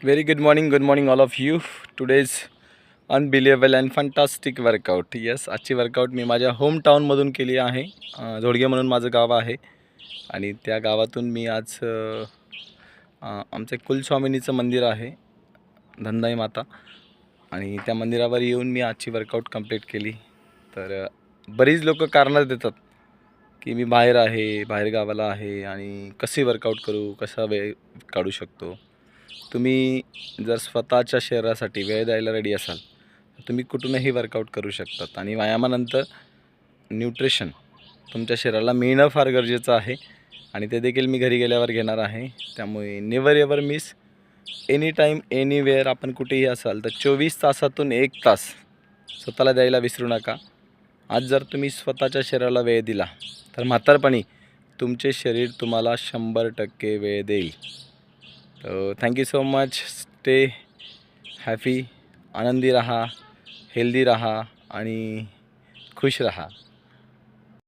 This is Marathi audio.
Very good morning, all of you. Today's unbelievable and fantastic workout. Yes, आजची वर्कआउट मी माझ्या होम टाऊनमधून केली आहे. जोडगे म्हणून माझं गाव आहे आणि त्या गावातून मी आज आमचं कुलस्वामिनीचं मंदिर आहे, धनदाई माता, आणि त्या मंदिरावर येऊन मी आजची वर्कआउट कंप्लीट केली. तर बरीच लोक कारणं देतात की मी बाहेर आहे, बाहेर गावाला आहे आणि कशी वर्कआउट करू, कसा वेळ काढू शकतो. तुम्ही जर स्वतःच्या शरीरासाठी वेळ द्यायला रेडी असाल तर तुम्ही कुठूनही वर्कआउट करू शकतात. आणि व्यायामानंतर न्यूट्रिशन तुमच्या शरीराला मिळणं फार गरजेचं आहे आणि ते देखील मी घरी गेल्यावर घेणार आहे. त्यामुळे never ever miss, any time anywhere. आपण कुठेही असाल तर 24 तासातून 1 तास स्वतःला द्यायला विसरू नका. आज जर तुम्ही स्वतःच्या शरीराला वेळ दिला तर म्हातारपणी तुमचे शरीर तुम्हाला 100% वेळ देईल. Thank you so much. Stay happy, आनंदी रहा, हेल्दी रहा आणि खुश रहा.